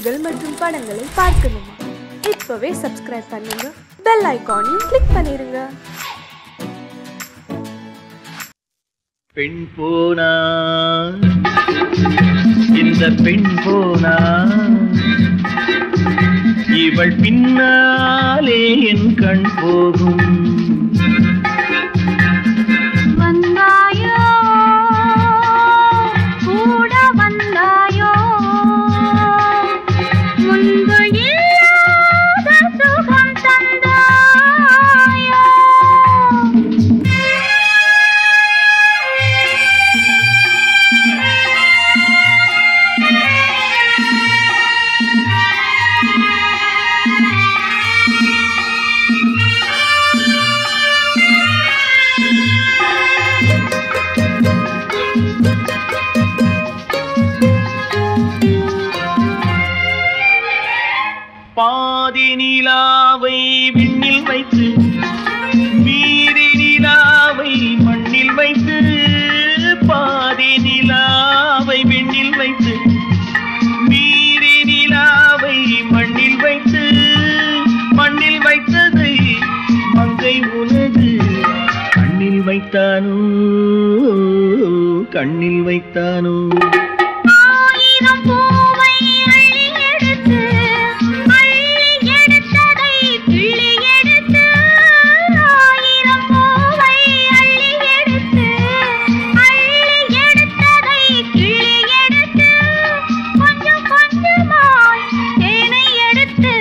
நிகழ்ச்சிகள் மற்றும் படங்களை பார்க்கணுமா? இப்பவே சப்ஸ்கிரைப் பண்ணுங்க, பெல் ஐகானையும் கிளிக் பண்ணிருங்க. பெண் போனா இந்த பெண் போனா இவள் பின்னாலே என் கண் போகும். வந்தாயோ கூட வந்தாயோ முன்பு இல்லாத சுகம் தந்தாயோ. பாதி நிலாவை விண்ணில் வைத்து மீதி நிலாவை மண்ணில் வைத்து, பாதி நிலாவை விண்ணில் வைத்து மீதி நிலாவை மண்ணில் வைத்து, மண்ணில் வைத்ததை மங்கை உனது கண்ணில் வைத்தானோ, கண்ணில் வைத்தானோ. ஆயிரம் பூவை அள்ளி எடுத்து அள்ளி எடுத்ததை கிள்ளி எடுத்து, ஆயிரம் பூவை அள்ளி எடுத்து அள்ளி எடுத்ததை கிள்ளி எடுத்து, கொஞ்சம் கொஞ்சமாய் தேனை எடுத்து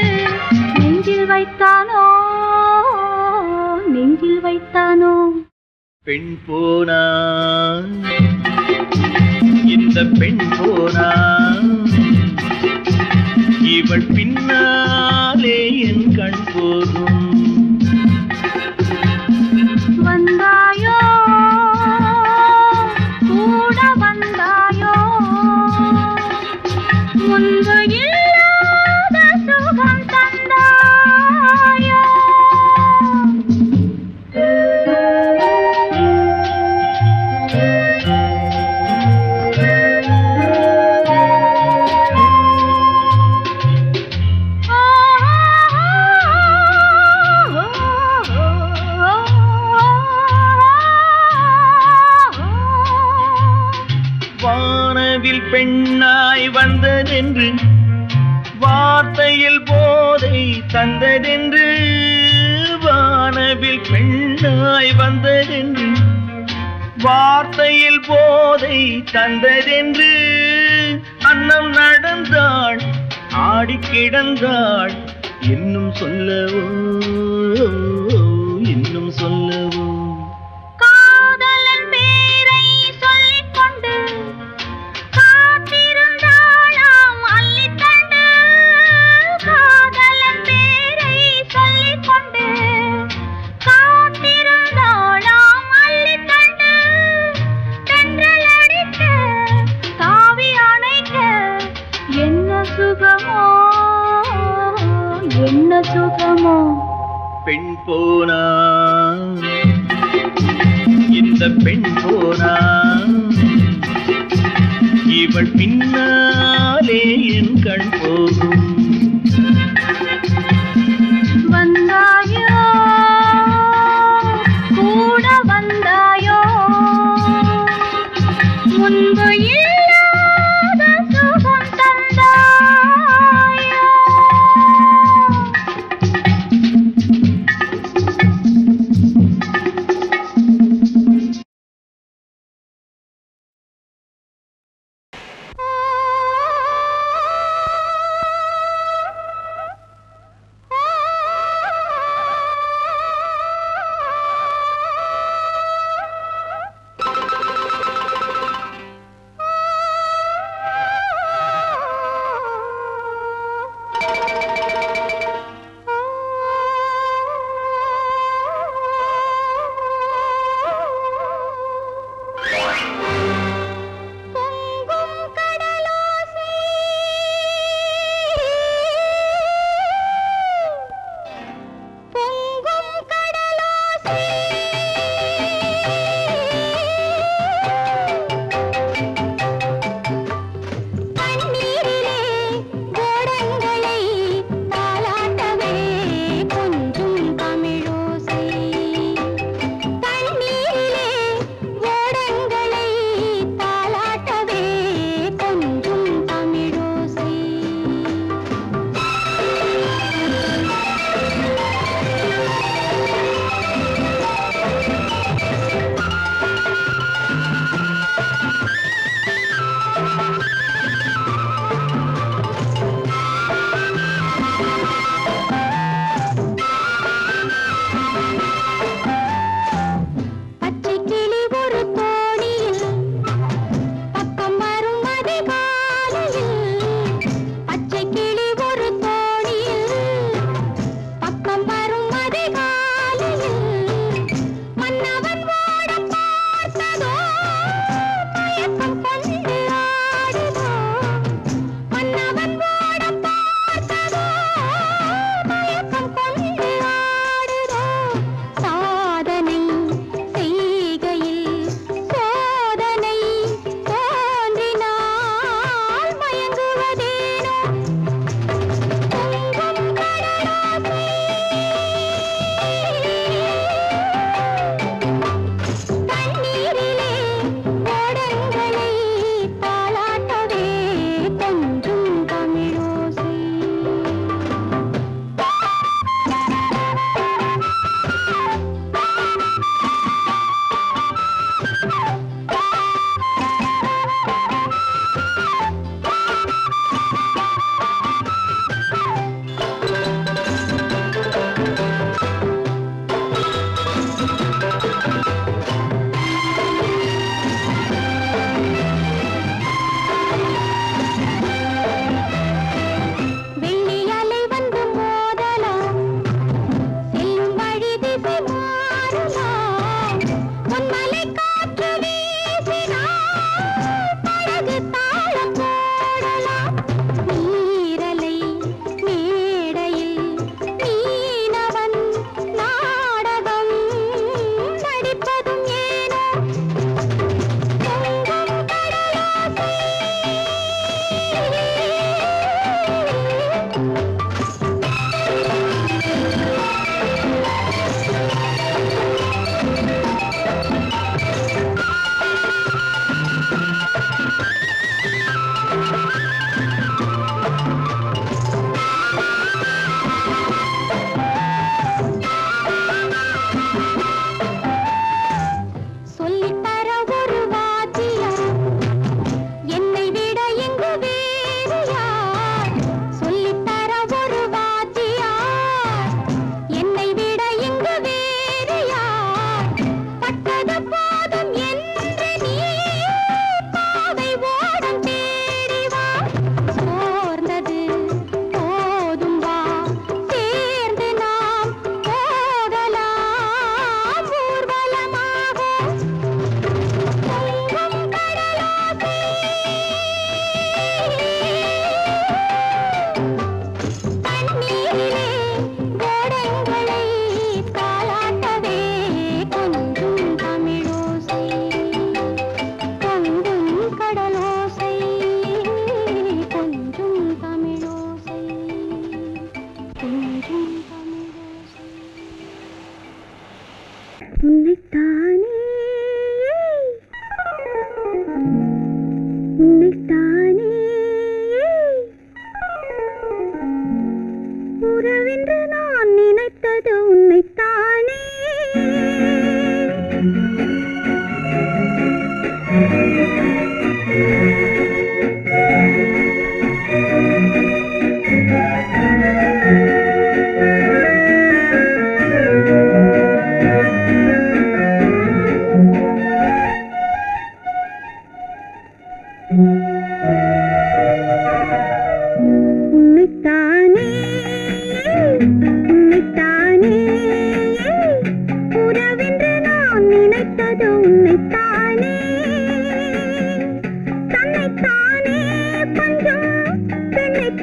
நெஞ்சில் வைத்தானோ, நெஞ்சில் வைத்தானோ. பெண் போனா இந்த பெண் போனா இவள் பின்னாலே என் கண் போகும். வந்தாயோ கூட வந்தாயோ முன்பு இல்லாத சுகம் தந்தாயோ. வானவில் பெண்ணாய் வந்ததென்று வார்த்தையில் போதை தந்ததென்று, வானவில் பெண்ணாய் வந்ததென்று வார்த்தையில் போதை தந்ததென்று, அன்னம் நடந்தாள் ஆடி கிடந்தாள், இன்னும் சொல்லவோ இன்னும் சொல்லவோ. காதலன் பேரை சொல்லிக் கொண்டு காத்திருந்தாளாம் அள்ளித்தண்டு, காதலன் பேரை சொல்லிக் கொண்டு காத்திருந்தாளாம் அள்ளித்தண்டு, தென்றல் அடிக்க தாவி அணைக்க என்ன சுகமோ, என்ன சுகமோ. பெண் போனா இந்த பெண் போனா இவள் பின்னாலே என் கண் போகும். வந்தாயோ கூட வந்தாயோ முன்பு இல்லாத சுகம் தந்தாயோ.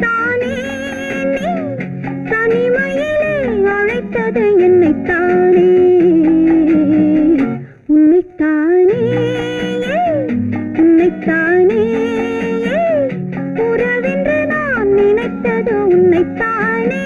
உன்னைத்தானே தனிமையிலே அழைத்தது என்னைத்தானே உன்னைத்தானே உன்னைத்தானே உறவென்று நான் நினைத்தது உன்னைத்தானே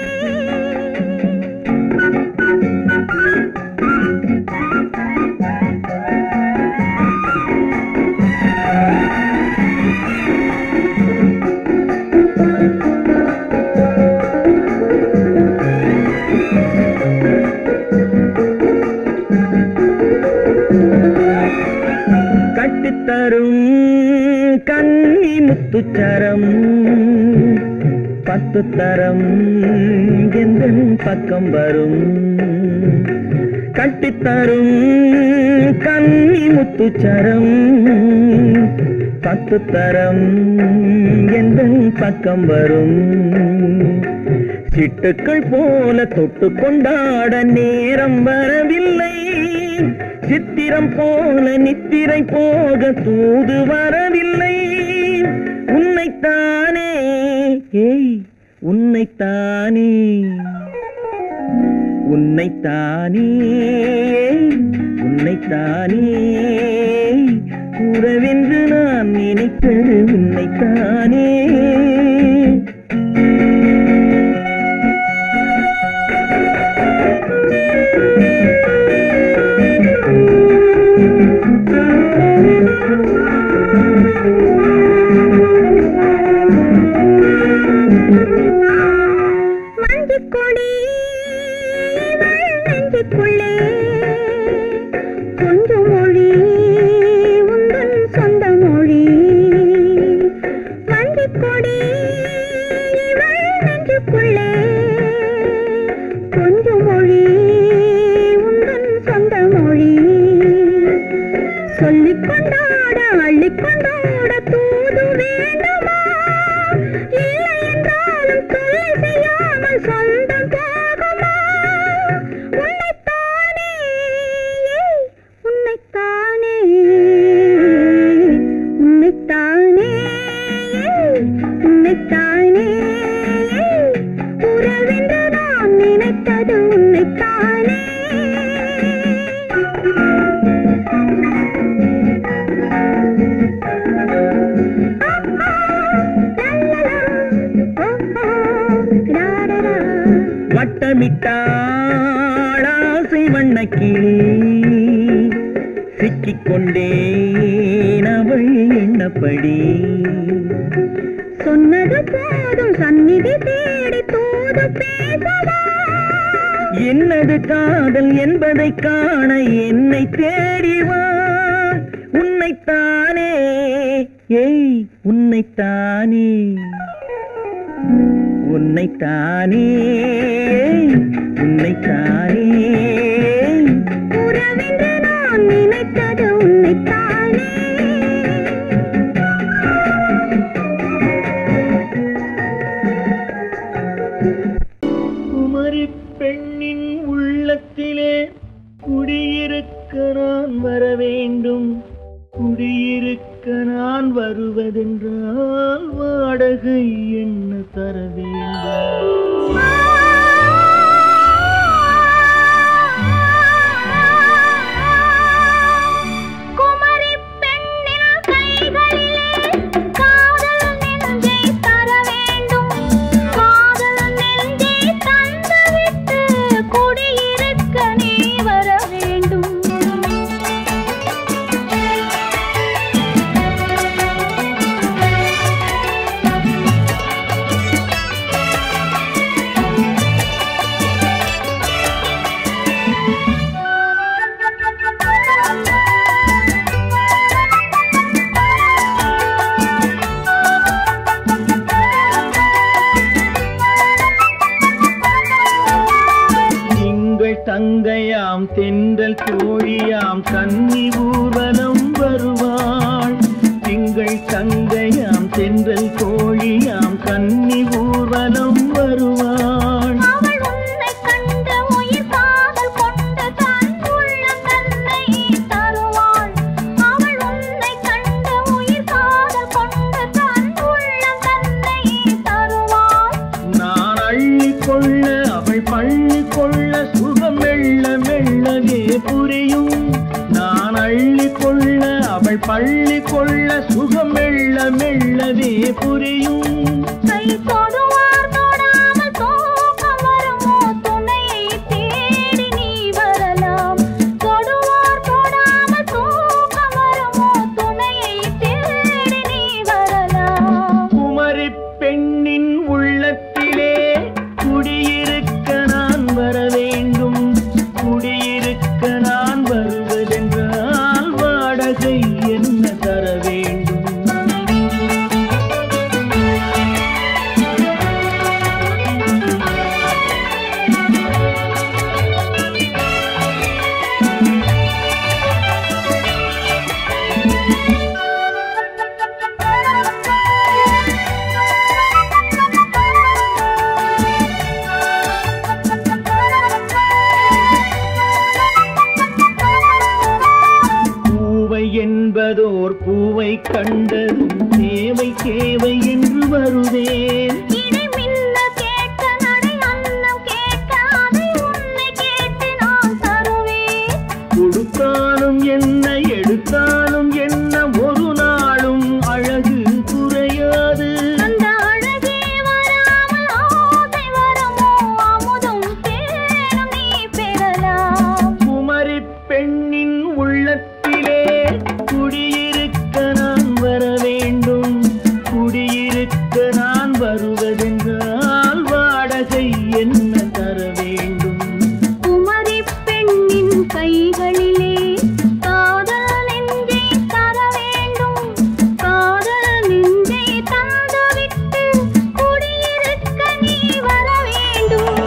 கட்டித்தரும் கன்னி முத்துச்சரம் 10 தரம் எந்தன் பக்கம் வரும் கட்டித்தரும் கன்னி முத்துச்சரம் 10 தரம் எந்தன் பக்கம் வரும் சிட்டுக்கள் போல தொட்டு கொண்டாட நேரம் வரவில்லை சித்திரம் போல நித்திரை போக தூது வரவில்லை உன்னைத்தானே உன்னைத்தானே உன்னைத்தானே உன்னைத்தானே உறவென்று நான் நினைத்தது உன்னைத்தானே மஞ்சுக்கொடி நெஞ்சுக்குள்ளே கொஞ்சம் மொழி உந்தன் சொந்த மொழி மஞ்சுக்கொடி நெஞ்சுக்குள்ளே கொஞ்சம் மொழி உந்தன் சொந்த மொழி சொல்லிக் கொண்டாட அள்ளிக் கொண்டாட தூது வேண்டுமா இல்லை என்றாலும் தொல்லை செய்யாமல் சொந்தம் போகுமா உன்னைத்தானே உன்னைத்தானே உன்னைத்தானே உன்னைத்தானே உறவென்று நான் நினைத்தது உன்னைத்தானே வட்டமிட்டாளாசை வண்ணக்கிளி சிக்கிக்கொண்டேன் அவள் எண்ணப்படி சொன்னது போதும் சந்நிதி தேடி தூது பேசவா என்னது காதல் என்பதை காண என்னை தேடிவா உன்னைத்தானே உன்னைத்தானே உன்னைத்தானே உன்னைத்தானே உறவென்று நான் நினைத்தது உன்னைத்தானே குமரி பெண்ணின் உள்ளத்திலே குடியிருக்க நான் வர வேண்டும் குடியிருக்க நான் வருவதென்றால் வாடகை என்ன தர வேண்டும் குமரி பெண்ணின் கைகளிலே காதல் நெஞ்சை தர வேண்டும் காதல் நெஞ்சை தந்துவிட்டு குடியிருக்க நீ வர வேண்டும் தங்கையாம் தென்றல் தோழியாம் கன்னி ஊர்வலம் வருவாள் திங்கள் தங்கையாம் தென்றல் தோழியாம் கன்னி ஊர்வலம் வருவாள் அவள் உன்னை கண்டு உயிர் காதல் கொண்டு தன் உள்ளம் தன்னை தருவாள் அவள் உன்னை கண்டு உயிர் காதல் கொண்டு தன் உள்ளம் தன்னை தருவாள் பள்ளி கொள்ள சுகம் மெல்ல மெல்லவே புரியும். கை தொடுவார் தொடாமல் தூக்கம் வருமோ துணையை தேடி நீ வரலாம். தொடுவார் தொடாமல் தூக்கம் வருமோ துணையை தேடி நீ வரலாம். குமரி பெண்ணின் உள்ளத்திலே குடியிருக்க நான் வர வேண்டும். குடியிருக்க நான் வருவதென்றால் வாடகை என்ன தர வேண்டும்? என்பதோர் பூவை கண்டதும் தேவை தேவை என்று வருவேன். இதை மின்ன கேட்க நடை அன்னம் கேட்க அதை உன்னை கேட்டு நான் தருவேன். கொடுத்தாலும் என்ன எடுத்தாலும் என்ன ஒரு நாளும் அழகு குறையாது. அந்த அழகே வராமல் ஆசை வருமோ அமுதும் தேனும் நீ பெறலாம். குமரி பெண்ணின் உள்ளத்திலே குடியிருக்க நான் வர வேண்டும். குடியிருக்க நான் வருவதென்றால் வாடகை என்ன தர வேண்டும்? குமரி பெண்ணின் கைகளிலே காதல் நெஞ்சை தர வேண்டும். காதல் நெஞ்சை தந்துவிட்டு குடியிருக்க நீ வர வேண்டும்.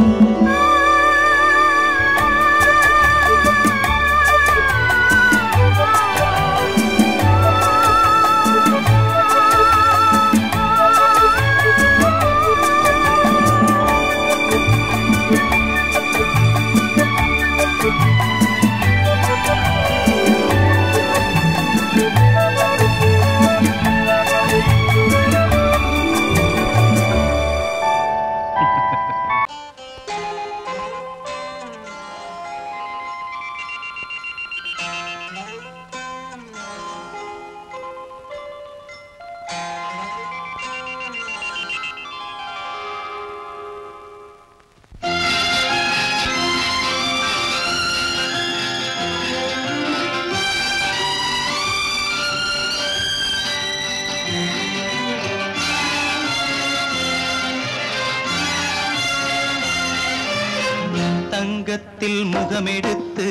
தங்கத்தில் முகமெடுத்து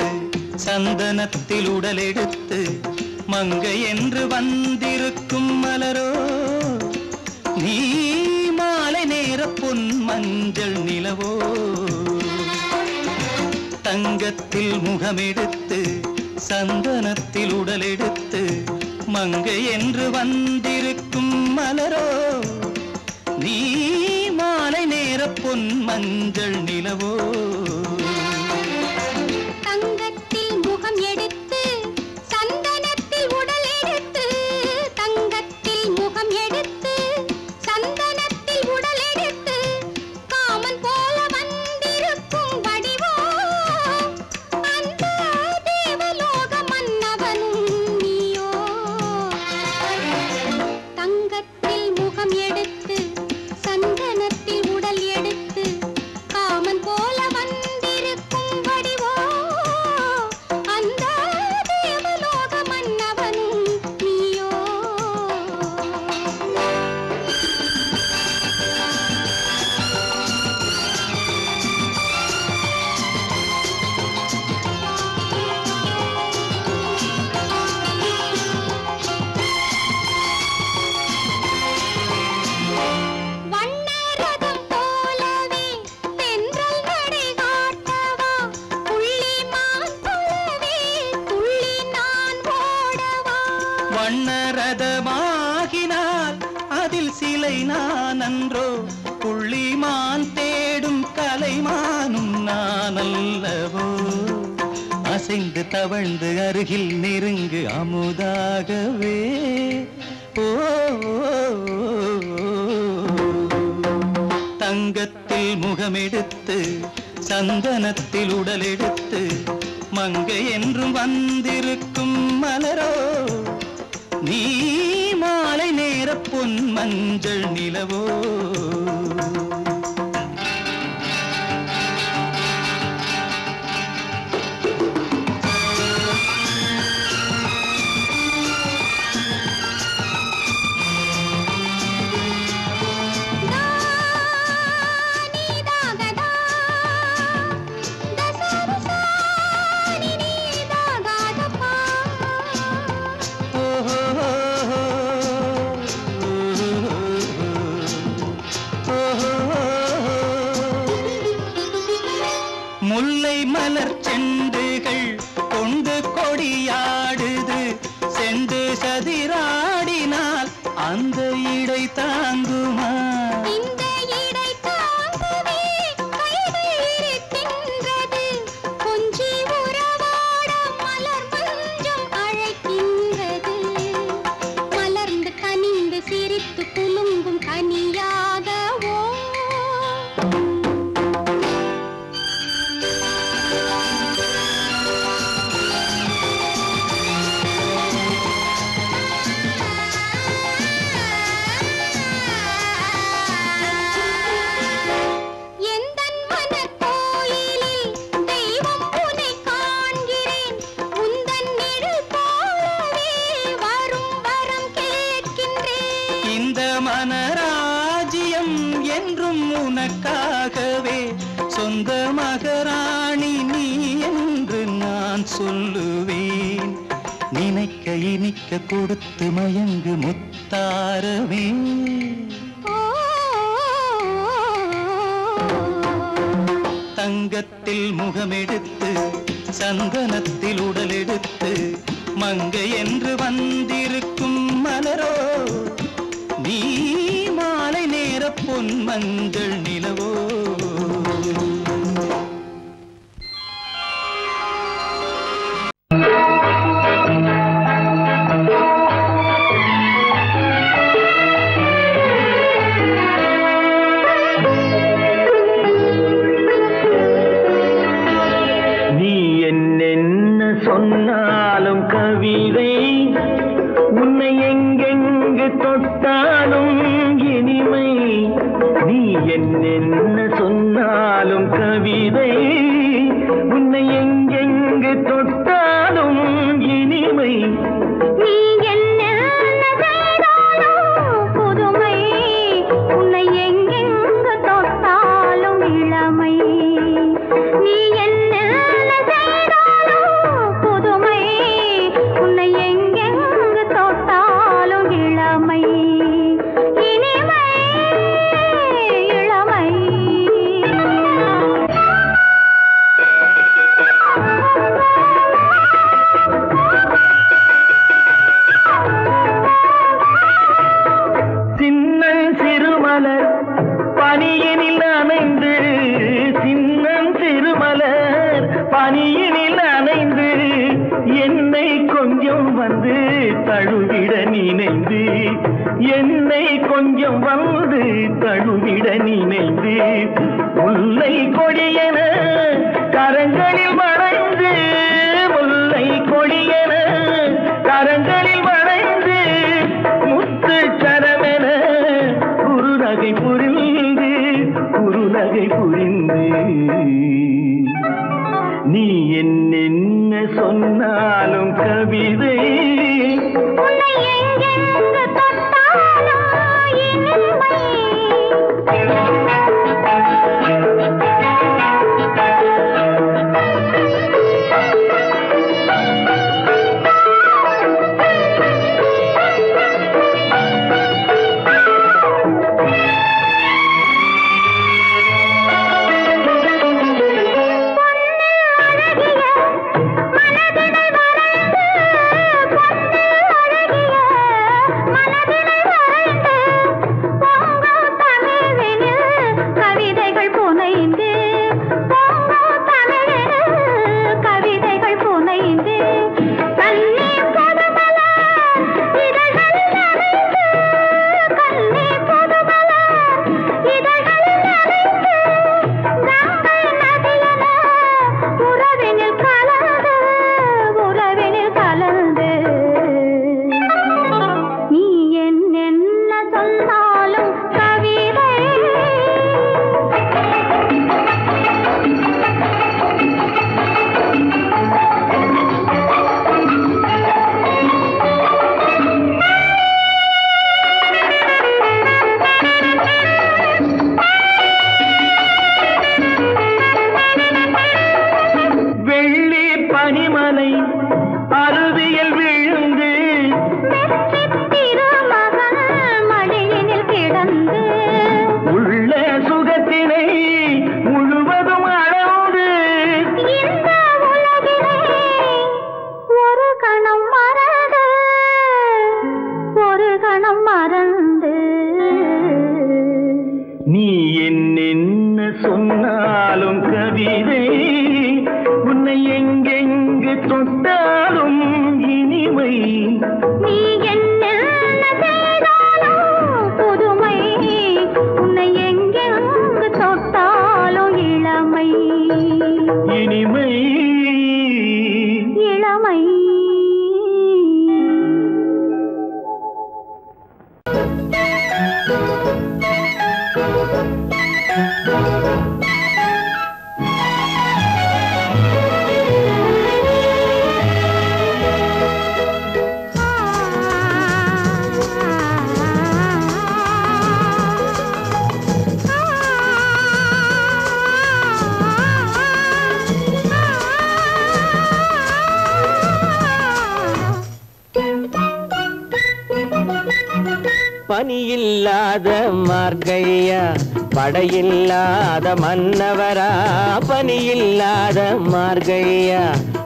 சந்தனத்தில் உடலெடுத்து மங்கை என்று வந்திருக்கும் மலரோ நீ மாலை நேர பொன் மஞ்சள் நிலவோ. தங்கத்தில் முகமெடுத்து சந்தனத்தில் உடலெடுத்து மங்கை என்று வந்திருக்கும் மலரோ நீ மாலை நேர பொன் மஞ்சள் நிலவோ. தங்கத்தில் முகம் எடுத்து சந்தனத்தில் உடல் எடுத்து தங்கத்தில் முகம் எடுத்து சந்தனத்தில் உடல் எடுத்து காமன் போல வந்திருக்கும் வடிவோ அந்த தேவலோக மன்னவனும் நீயோ. தங்கத்தில் முகம் எடுத்து சந்தனத்தில் உடல் எடுத்து காமன் போல வந்திருக்கும் வடிவோ அந்த தேவலோக மன்னவனும் நீயோ. வண்ணரதம் போலவே தென்றல் நடை காட்டவா புள்ளிமான் போலவே துள்ளி நான் ஓடவா. வண்ணரதமாகினால் அதில் சிலை நான் அன்றோ புள்ளிமான் தேடும் கலைமானும் நான் அல்லவோ. அசைந்து தவழ்ந்து அருகில் நெருங்கு அமுதாகவே ஓ. தங்கத்தில் முகமெடுத்து சந்தனத்தில் உடலெடுத்து மங்கை என்றும் வந்திருக்கும் மலரோ நீ மாலை நேர பொன் மஞ்சள் நிலவோ முல்லை மலர் செண்டுகள் கொண்டு கொடியாடுது செண்டு சதிராடினால் அந்த இடை தாங்குமா இந்த இடை தாங்குவே கைகள் இருக்கின்றது கொஞ்சி உறவாட மலர் மஞ்சம் அழைக்கின்றது மலர்ந்து கனிந்து சிரித்து குலுங்கும் கனியாகவோ மனராஜ்யம் என்றும் உனக்காகவே சொந்த மகராணி நீ என்று நான் சொல்லுவேன் நினைக்க இனிக்க கொடுத்து மயங்கு முத்தாரவே தங்கத்தில் முகமெடுத்து சந்தனத்தில் உடலெடுத்து மங்கை என்று வந்திருக்கும் மலரோ நீ மாலை நேர பொன் மஞ்சள் நிலவோ நீ என்னென்ன சொன்னாலும் கவிதை உன்னை எங்கெங்கு தொட்டாலும் இனிமை நீ என்னென்ன சொன்னாலும் கவிதை உன்னை எங்கெங்கு தொட்டாலும் இனிமை நீ என்ன செய்தாலும் புதுமை உன்னை எங்கெங்கு தொட்டாலும் இளமை நீ என்ன செய்தாலும் புதுமை உன்னை எங்கெங்கு தொட்டாலும் இளமை இனிமை இளமை சின்னன் சிறுமலர் பனியினில் அணைந்து சின்னன் சிறுமலர் பனியினில் அணைந்து என்னை கொஞ்சம் வந்து தழுவிட நினைந்து என்னை கொஞ்சம் வந்து தழுவிட நினைந்து முல்லை கொடியென கரங்களில் வளைந்து முல்லை கொடியென கரங்களில் வளைந்து முத்து சரமென குறுநகை புரிந்து நீ என்னென்ன சொன்னாலும் கவிதை உன்னை எங்கெங்கு தொட்டாலும் இனிமை சொன்னாலும் கவிதை உன்னை எங்கெங்கு தொட்டாலும் இனிமை நீ என்ன செய்தாலும் புதுமை உன்னை எங்கெங்கு தொட்டாலும் இளமை இனிமை இளமை பனியில்லாத மார்கழியா படையில்லாத மன்னவரா பனியில்லாத மார்கழியா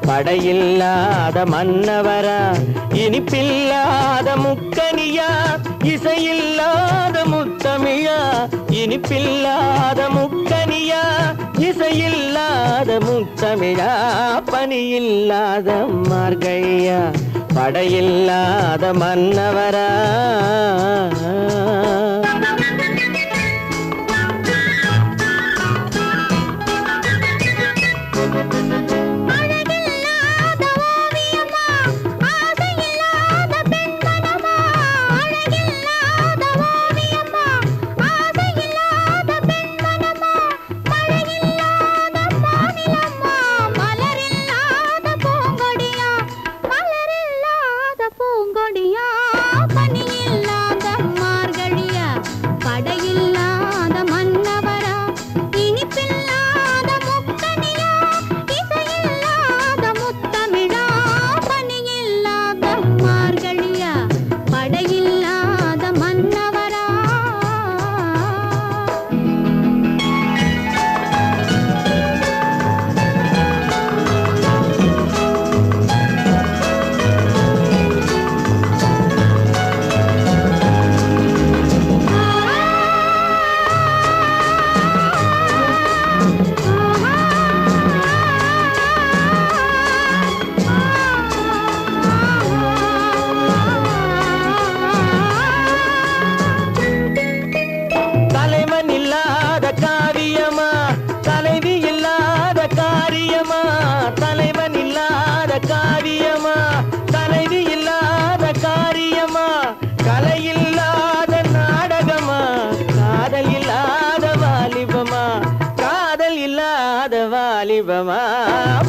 படையில்லாத மன்னவரா இனிப்பில்லாத முக்கனியா இசையில்லாத முத்தமிழா இனிப்பில்லாத முக்கனியா இசையில்லாத முத்தமிழா பனியில்லாத மார்கழியா படையில்லாத மன்னவரா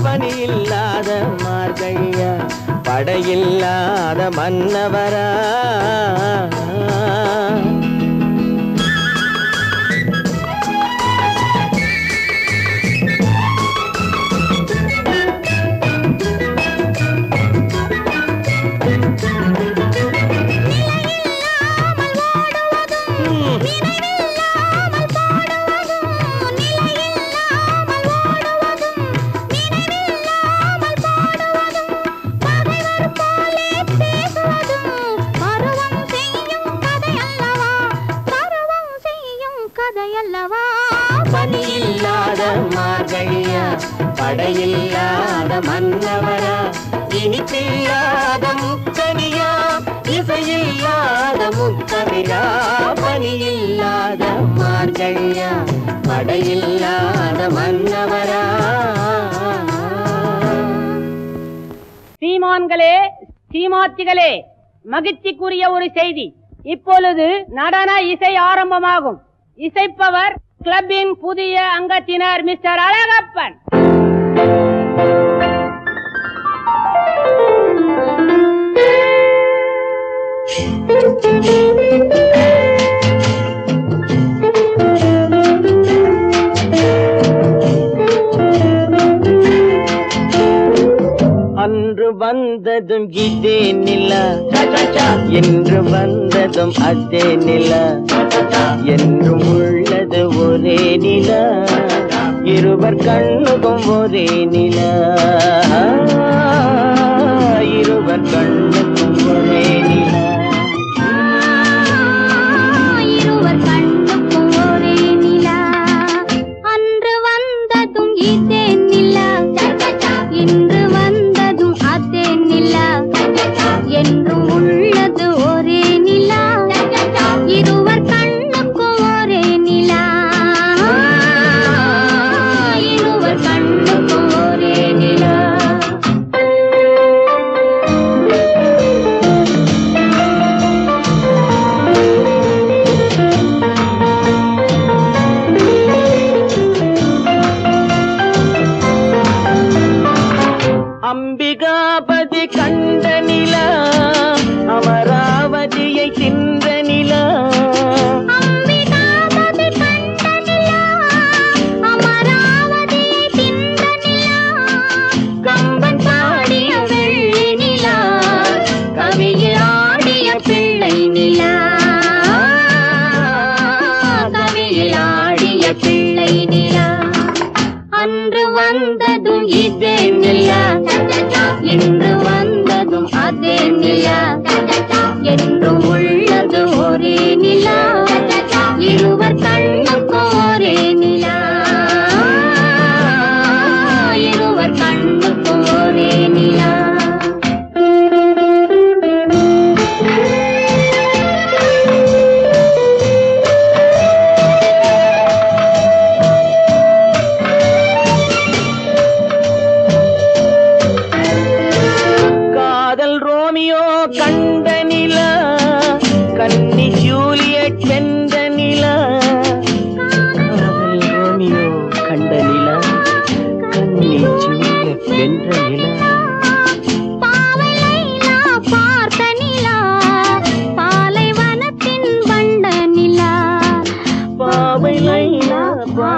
பனியில்லாத மார்கழியா படையில்லாத மன்னவரா பனியில்லாத மார்கழியா படையில்லாத மன்னவரா இனிப்பில்லாத முக்கனியா இசையில்லாத முத்தமிழா பனியில்லாத மார்கழியா படையில்லாத மன்னவரா. சீமான்களே சீமாத்திகளே, மகிழ்ச்சிக்குரிய ஒரு செய்தி. இப்பொழுது நடன இசை ஆரம்பமாகும். இசைப்பவர் கிளப்பின் புதிய அங்கத்தினர் மிஸ்டர் அழகப்பன். அன்று வந்ததும் இதே நிலா, என்று வந்ததும் அதே நிலா, என்றும் உள்ளது ஒரே நிலா, இருவர் கண்ணுக்கும் ஒரே நிலா, இருவர் கண்ணுக்கும் ஒரே நிலா, இருவர் கண்ணுக்கும் ஒரே நிலா,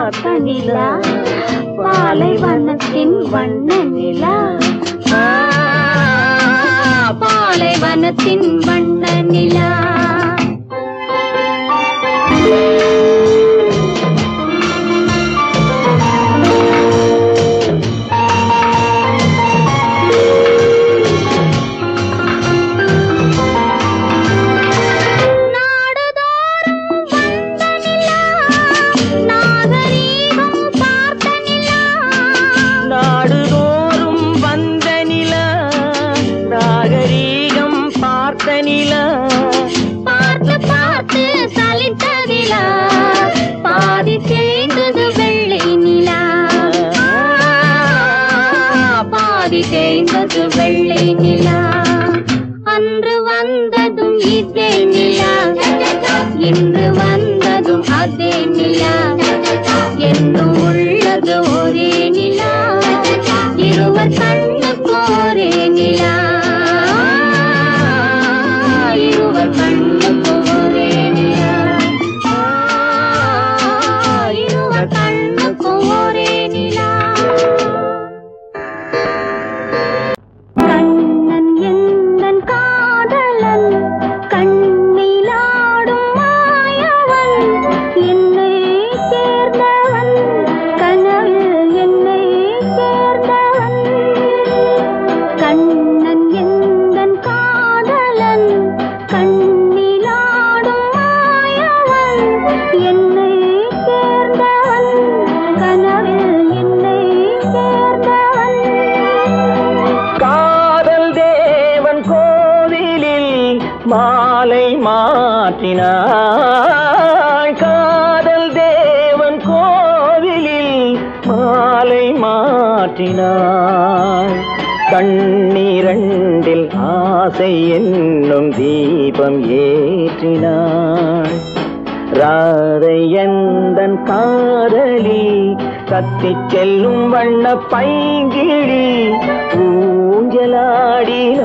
பார்த்த நிலா பாலைவனத்தின் வண்ண நிலா பாலைவனத்தின் வண்ண நிலா வெள்ளை நிலா அன்று வந்ததும் இதே நிலா இன்று வந்ததும் அதே நிலா என்றும் உள்ளது ஒரே நிலா இருவர் கண்ணுக்கு ஒரே நிலா இருவர் கண்ணுக்கு ஒரே நிலா இருவர் கண்ணுக்கு ஒரே நிலா மாலை மாற்றினாள் காதல் தேவன் கோவிலில் மாலை மாற்றினாள் கண்ணீரண்டில் ஆசை என்னும் தீபம் ஏற்றினாள் ராதை எந்தன் காதலி கத்திச் செல்லும் வண்ண பைங்கிழி ஊஞ்சலாடினாள்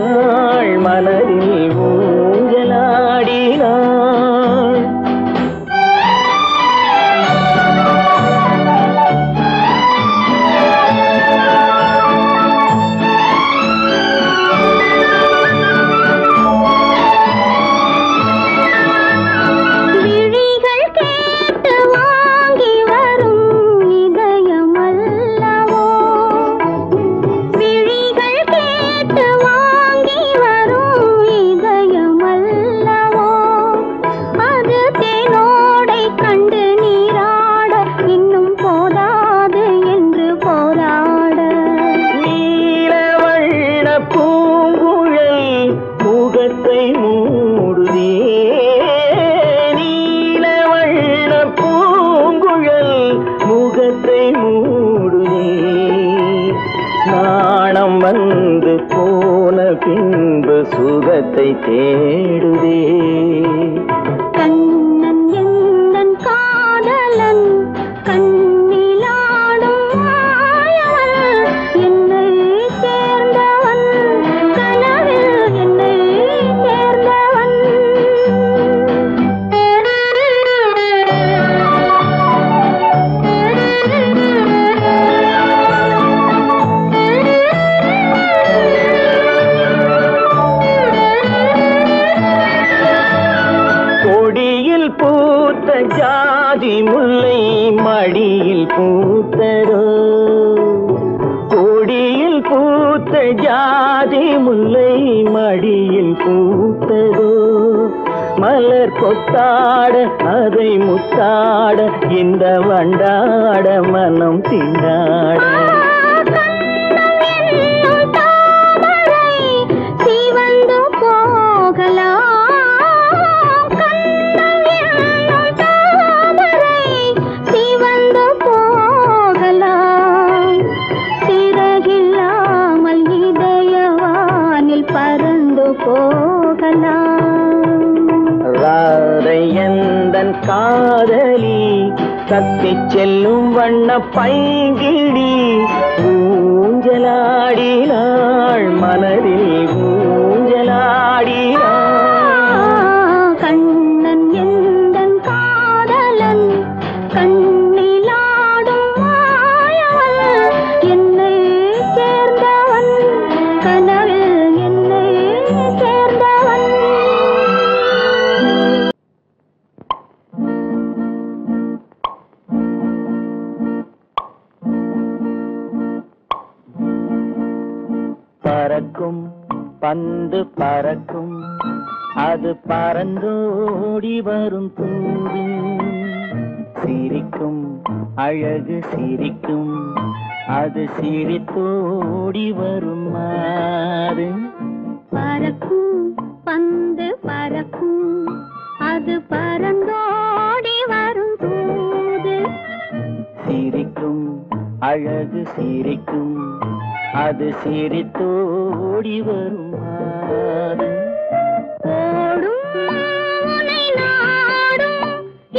மலரில் ஊஞ்சலாடினாள் வந்து போன பின்பு சுகத்தை தேடுதே கண்ணன் எந்தன் காதலன் கண்ணிலாடும் மாயவன் என்னை சேர்ந்தவன் கனவில் என்னை சேர்ந்தவன் பூத்த ஜாதி முல்லை மடியில் பூத்ததோ கொடியில் பூத்த ஜாதி முல்லை மடியில் பூத்ததோ மலர் கொத்தாட அதை முத்தாட இந்த வண்டாட மனம் திண்டாட ராதையந்தன் காதலி கத்திச் செல்லும் வண்ண பைங்கிடி ஊஞ்சலாடினாள் மனதில் ஊஞ்சலாடினாள் கண்ணன் எந்தன் காதலன் கண்ணிலாடும் பறக்கும் பந்து பறக்கும் அது பறந்தோடி வரும் தூது சிரிக்கும் அழகு சிரிக்கும் அது சிரித்தோடி வரும் மாறு பறக்கும் பந்து பறக்கும் அது பறந்தோடி வரும் தூது சிரிக்கும் அழகு சிரிக்கும் அது சிரித்தோடி வரும் மாறு ஓடும் உன்னை நாடும்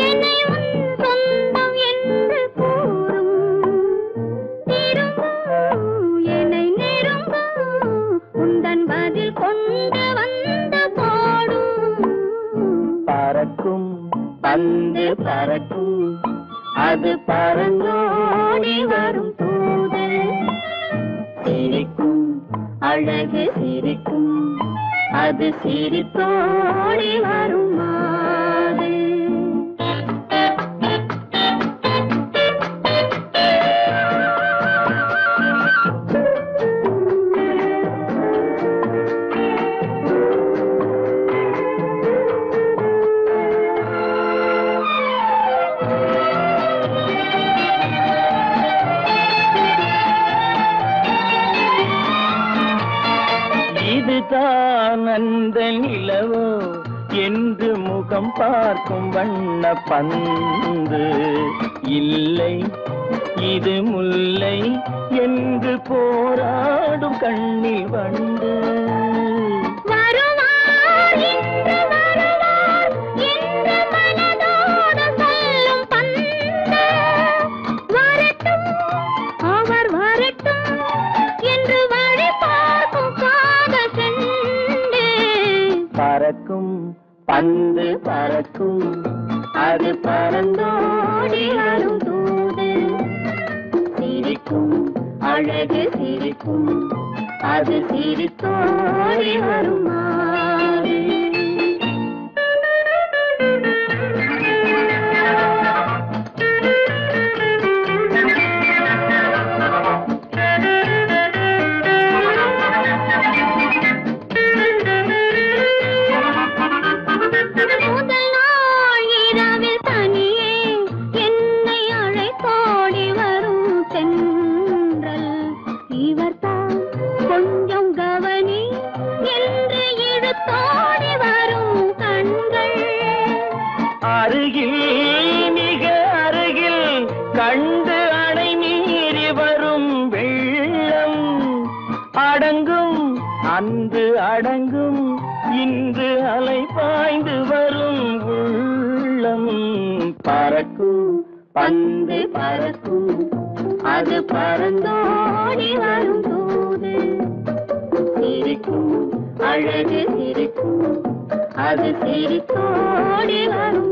என்னை உன் சொந்தம் என்று கூறும் நெருங்கும் என்னை நெருங்கும் உந்தன் பதில் கொண்டு வந்து போடும் பறக்கும் பந்து பறக்கும் அது பறந்தோடி வரும் தூது சிரிக்கும் அழகு சிரிக்கும் அது சிரித்தோடி வரும் மாது இதுதான் அந்த நிலவோ என்று முகம் பார்க்கும் வண்ண பந்து இல்லை இது முல்லை என்று போராடும் கண்ணில் வண்டு வருவார் என்று வருவார் என்று மனதோடு சொல்லும் பந்து வரட்டும் அவர் வரட்டும் என்று வழி பார்க்கும் காதல் செண்டு பறக்கும் பந்து பறக்கும் அது பறந்தோடி வரும் தூது சிரிக்கும் அழகு சிரிக்கும் அது சிரித்தோடி வரும் மாறு முதல் நாள் இரவில் தனியே என்னை அழைத்தோடி வரும் தென்றல் இவர்தான் கொஞ்சம் கவனி என்று இழுத்தோடி வரும் கண்கள் அருகில் மிக அருகில் கண்டு அணை மீறி வரும் வெள்ளம் அடங்கும் அன்று அடங்கும் இன்று அலை பாய்ந்து வரும் உள்ளம் பறக்கும் பந்து பறக்கும் அது பறந்தோடி வரும் தூது சிரிக்கும் அழகு சிரிக்கும் அது சிரித்தோடி வரும்